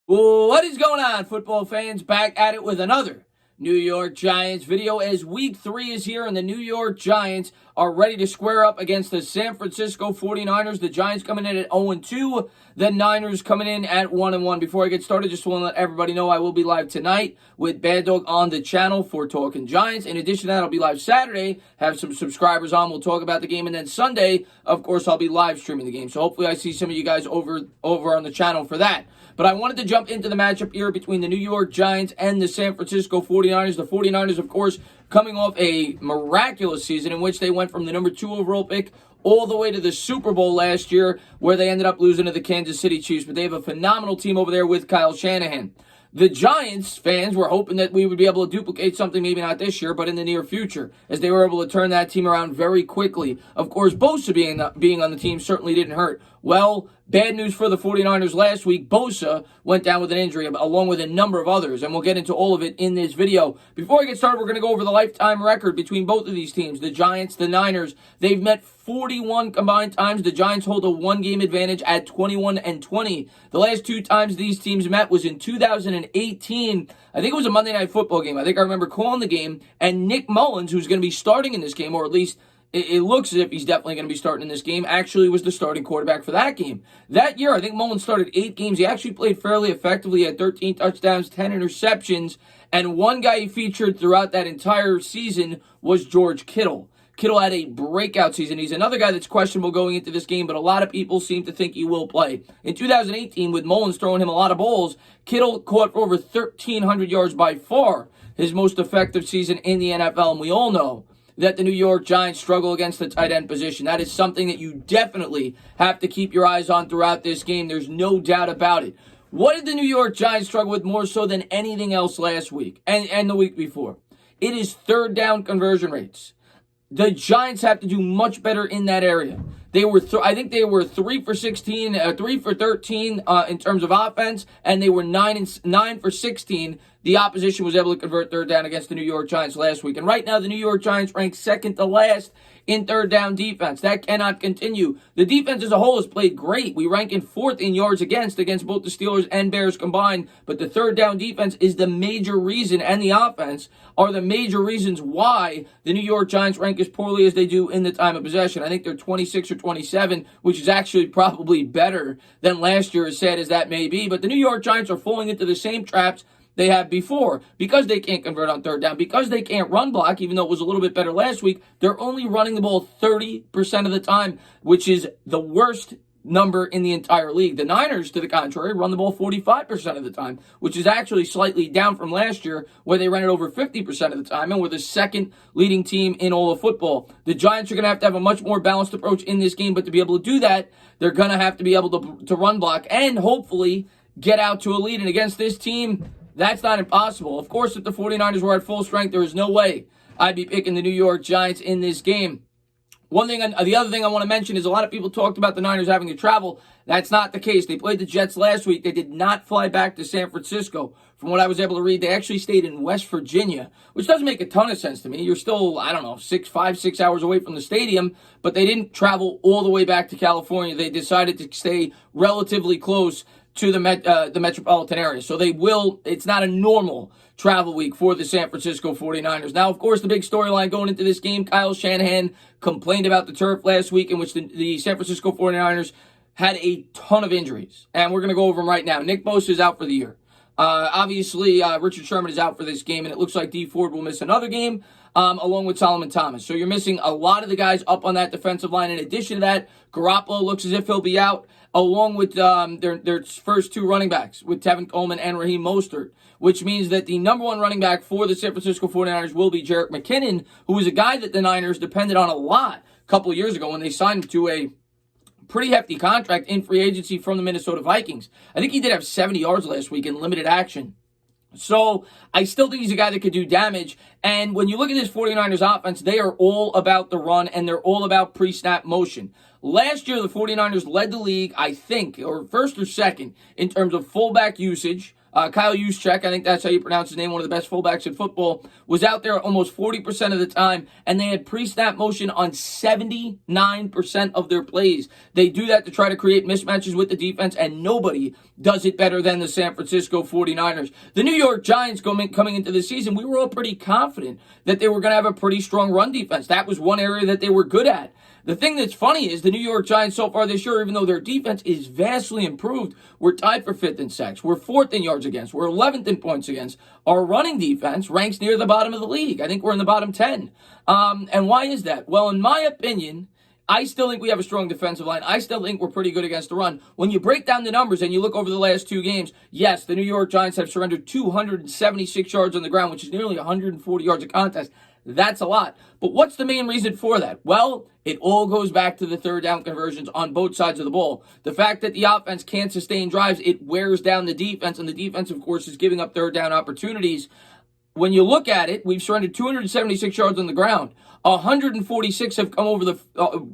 What is going on, football fans? Back at it with another New York Giants video as Week 3 is here and the New York Giants are ready to square up against the San Francisco 49ers. The Giants coming in at 0-2, the Niners coming in at 1-1. Before I get started, just want to let everybody know I will be live tonight with Bad Dog on the channel for Talking Giants. In addition to that, I'll be live Saturday, have some subscribers on. We'll talk about the game. And then Sunday, of course, I'll be live streaming the game. So hopefully I see some of you guys over on the channel for that. But I wanted to jump into the matchup here between the New York Giants and the San Francisco 49ers. The 49ers, of course, coming off a miraculous season in which they went from the number 2 overall pick all the way to the Super Bowl last year, where they ended up losing to the Kansas City Chiefs. But they have a phenomenal team over there with Kyle Shanahan. The Giants fans were hoping that we would be able to duplicate something, maybe not this year, but in the near future, as they were able to turn that team around very quickly. Of course, Bosa being on the team certainly didn't hurt. Well, bad news for the 49ers last week. Bosa went down with an injury, along with a number of others, and we'll get into all of it in this video. Before I get started, we're going to go over the lifetime record between both of these teams, the Giants, the Niners. They've met 41 combined times. The Giants hold a one-game advantage at 21-20. The last 2 times these teams met was in 2018. I think it was a Monday Night Football game. I think I remember calling the game, and Nick Mullins, who's going to be starting in this game, or at least it looks as if he's definitely going to be starting in this game, actually was the starting quarterback for that game. That year, I think Mullins started 8 games. He actually played fairly effectively, had 13 touchdowns, 10 interceptions, and one guy he featured throughout that entire season was George Kittle. Kittle had a breakout season. He's another guy that's questionable going into this game, but a lot of people seem to think he will play. In 2018, with Mullins throwing him a lot of balls, Kittle caught for over 1,300 yards, by far his most effective season in the NFL, and we all know that the New York Giants struggle against the tight end position. That is something that you definitely have to keep your eyes on throughout this game. There's no doubt about it. What did the New York Giants struggle with more so than anything else last week and the week before? It is third down conversion rates. The Giants have to do much better in that area. They were, I think they were 3 for 16, 3 for 13 in terms of offense, and they were 9 for 16. The opposition was able to convert third down against the New York Giants last week. And right now, the New York Giants rank second to last in third down defense. That cannot continue. The defense as a whole has played great. We rank in 4th in yards against both the Steelers and Bears combined. But the third down defense is the major reason, and the offense are the major reasons why the New York Giants rank as poorly as they do in the time of possession. I think they're 26 or 27, which is actually probably better than last year, as sad as that may be. But the New York Giants are falling into the same traps they have before, because they can't convert on third down, because they can't run block, even though it was a little bit better last week. They're only running the ball 30% of the time, which is the worst number in the entire league. The Niners, to the contrary, run the ball 45% of the time, which is actually slightly down from last year, where they ran it over 50% of the time, and were the second leading team in all of football. The Giants are going to have a much more balanced approach in this game, but to be able to do that, they're going to have to be able to run block and hopefully get out to a lead. And against this team, that's not impossible. Of course, if the 49ers were at full strength, there is no way I'd be picking the New York Giants in this game. The other thing I want to mention is a lot of people talked about the Niners having to travel. That's not the case. They played the Jets last week. They did not fly back to San Francisco. From what I was able to read, they actually stayed in West Virginia, which doesn't make a ton of sense to me. You're still, 6 hours away from the stadium, but they didn't travel all the way back to California. They decided to stay relatively close to the metropolitan area. So it's not a normal travel week for the San Francisco 49ers. Now, of course, the big storyline going into this game, Kyle Shanahan complained about the turf last week, in which the San Francisco 49ers had a ton of injuries. And we're going to go over them right now. Nick Bosa is out for the year. Obviously, Richard Sherman is out for this game, and it looks like Dee Ford will miss another game, along with Solomon Thomas. So you're missing a lot of the guys up on that defensive line. In addition to that, Garoppolo looks as if he'll be out, along with their first 2 running backs, with Tevin Coleman and Raheem Mostert, which means that the number 1 running back for the San Francisco 49ers will be Jerick McKinnon, who is a guy that the Niners depended on a lot a couple of years ago when they signed him to a pretty hefty contract in free agency from the Minnesota Vikings. I think he did have 70 yards last week in limited action. So I still think he's a guy that could do damage. And when you look at this 49ers offense, they are all about the run, and they're all about pre-snap motion. Last year, the 49ers led the league, I think, or first or second, in terms of fullback usage. Kyle Juszczyk, I think that's how you pronounce his name, one of the best fullbacks in football, was out there almost 40% of the time, and they had pre-snap motion on 79% of their plays. They do that to try to create mismatches with the defense, and nobody does it better than the San Francisco 49ers. The New York Giants coming into the season, we were all pretty confident that they were going to have a pretty strong run defense. That was one area that they were good at. The thing that's funny is the New York Giants so far this year, even though their defense is vastly improved, we're tied for 5th in sacks. We're 4th in yards against. We're 11th in points against. Our running defense ranks near the bottom of the league. I think we're in the bottom 10. And why is that? Well, in my opinion, I still think we have a strong defensive line. I still think we're pretty good against the run. When you break down the numbers and you look over the last 2 games, yes, the New York Giants have surrendered 276 yards on the ground, which is nearly 140 yards a contest. That's a lot. But what's the main reason for that? Well, it all goes back to the third down conversions on both sides of the ball. The fact that the offense can't sustain drives, it wears down the defense, and the defense, of course, is giving up third down opportunities. When you look at it, we've surrendered 276 yards on the ground. 146 have come over the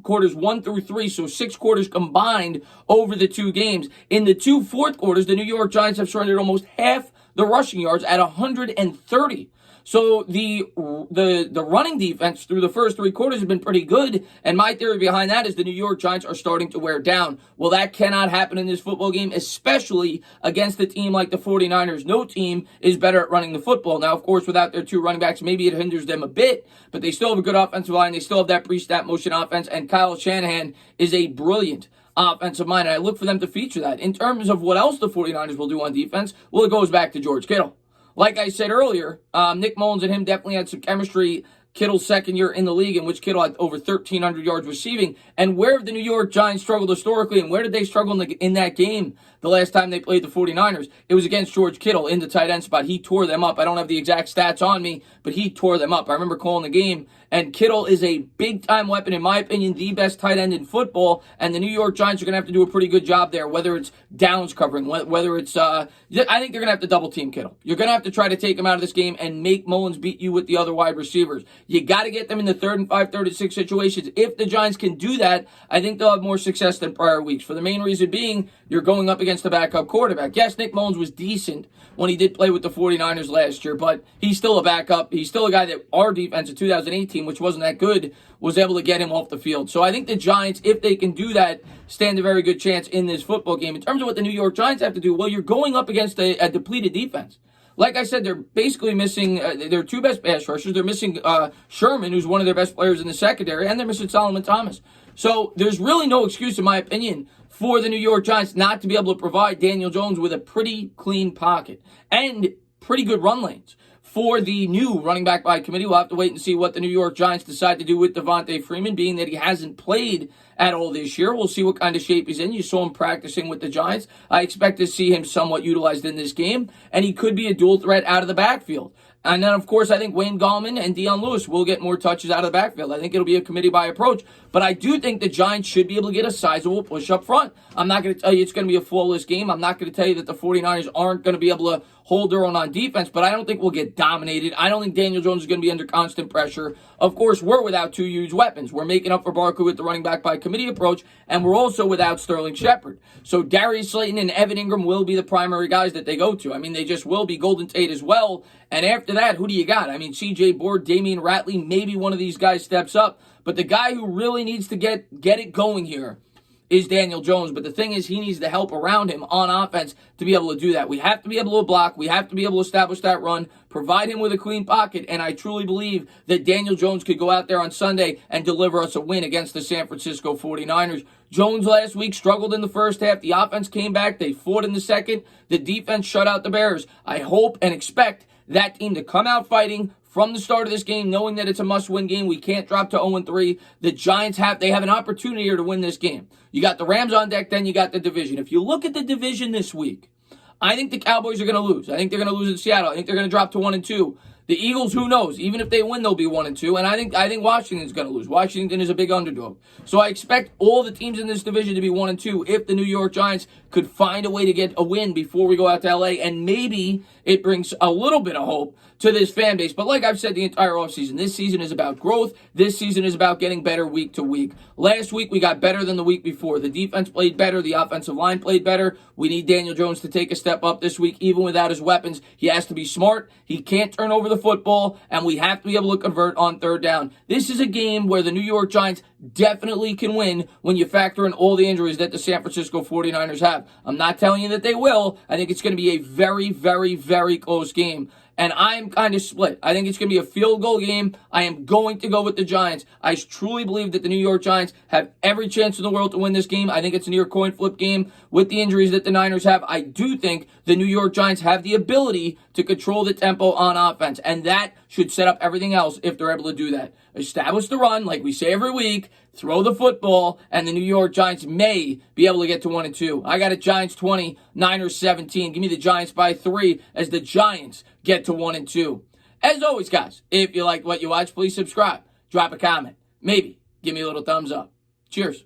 quarters 1 through 3, so 6 quarters combined over the 2 games. In the 2 fourth quarters, the New York Giants have surrendered almost half the rushing yards at 130. So the running defense through the first 3 quarters has been pretty good, and my theory behind that is the New York Giants are starting to wear down. Well, that cannot happen in this football game, especially against a team like the 49ers. No team is better at running the football. Now, of course, without their 2 running backs, maybe it hinders them a bit, but they still have a good offensive line. They still have that pre-snap motion offense, and Kyle Shanahan is a brilliant offensive mind, and I look for them to feature that. In terms of what else the 49ers will do on defense, well, it goes back to George Kittle. Like I said earlier, Nick Mullins and him definitely had some chemistry. Kittle's second year in the league, in which Kittle had over 1,300 yards receiving. And where have the New York Giants struggled historically, and where did they struggle in that game the last time they played the 49ers? It was against George Kittle in the tight end spot. He tore them up. I don't have the exact stats on me, but he tore them up. I remember calling the game, and Kittle is a big-time weapon, in my opinion, the best tight end in football, and the New York Giants are going to have to do a pretty good job there, whether it's downs covering, whether it's, I think they're going to have to double-team Kittle. You're going to have to try to take him out of this game and make Mullins beat you with the other wide receivers. You got to get them in the 3rd and 5, 3rd and 6 situations. If the Giants can do that, I think they'll have more success than prior weeks. For the main reason being, you're going up against the backup quarterback. Yes, Nick Mullins was decent when he did play with the 49ers last year, but he's still a backup. He's still a guy that our defense in 2018, which wasn't that good, was able to get him off the field. So I think the Giants, if they can do that, stand a very good chance in this football game. In terms of what the New York Giants have to do, well, you're going up against a depleted defense. Like I said, they're basically missing their 2 best pass rushers. They're missing Sherman, who's one of their best players in the secondary, and they're missing Solomon Thomas. So there's really no excuse, in my opinion, for the New York Giants not to be able to provide Daniel Jones with a pretty clean pocket and pretty good run lanes. For the new running back by committee, we'll have to wait and see what the New York Giants decide to do with Devontae Freeman, being that he hasn't played at all this year. We'll see what kind of shape he's in. You saw him practicing with the Giants. I expect to see him somewhat utilized in this game, and he could be a dual threat out of the backfield. And then, of course, I think Wayne Gallman and Dion Lewis will get more touches out of the backfield. I think it'll be a committee-by approach. But I do think the Giants should be able to get a sizable push up front. I'm not going to tell you it's going to be a flawless game. I'm not going to tell you that the 49ers aren't going to be able to hold their own on defense, but I don't think we'll get dominated. I don't think Daniel Jones is going to be under constant pressure. Of course, we're without 2 huge weapons. We're making up for Barkley with the running back by committee approach, and we're also without Sterling Shepard. So Darius Slayton and Evan Ingram will be the primary guys that they go to. I mean, they just will be. Golden Tate as well. And after that, who do you got? I mean, C.J. Board, Damian Ratley, maybe one of these guys steps up. But the guy who really needs to get it going here is Daniel Jones. But the thing is, he needs the help around him on offense to be able to do that. We have to be able to block. We have to be able to establish that run, provide him with a clean pocket, and I truly believe that Daniel Jones could go out there on Sunday and deliver us a win against the San Francisco 49ers. Jones last week struggled in the first half. The offense came back. They fought in the second. The defense shut out the Bears. I hope and expect that team to come out fighting from the start of this game, knowing that it's a must-win game. We can't drop to 0-3. The Giants have an opportunity here to win this game. You got the Rams on deck, then you got the division. If you look at the division this week, I think the Cowboys are going to lose. I think they're going to lose in Seattle. I think they're going to drop to 1-2. The Eagles, who knows? Even if they win, they'll be 1-2. And I think Washington's going to lose. Washington is a big underdog. So I expect all the teams in this division to be 1-2 if the New York Giants could find a way to get a win before we go out to LA, and maybe it brings a little bit of hope to this fan base. But like I've said the entire offseason, this season is about growth. This season is about getting better week to week. Last week, we got better than the week before. The defense played better. The offensive line played better. We need Daniel Jones to take a step up this week, even without his weapons. He has to be smart. He can't turn over the football, and we have to be able to convert on third down. This is a game where the New York Giants definitely can win when you factor in all the injuries that the San Francisco 49ers have. I'm not telling you that they will. I think it's going to be a very, very, very close game. And I'm kind of split. I think it's going to be a field goal game. I am going to go with the Giants. I truly believe that the New York Giants have every chance in the world to win this game. I think it's a near coin flip game with the injuries that the Niners have. I do think the New York Giants have the ability to control the tempo on offense, and that should set up everything else if they're able to do that. Establish the run, like we say every week, throw the football, and the New York Giants may be able to get to 1-2. I got it Giants 20, Niners 17. Give me the Giants by 3 as the Giants get to 1-2. As always, guys, if you like what you watch, please subscribe, drop a comment, maybe give me a little thumbs up. Cheers.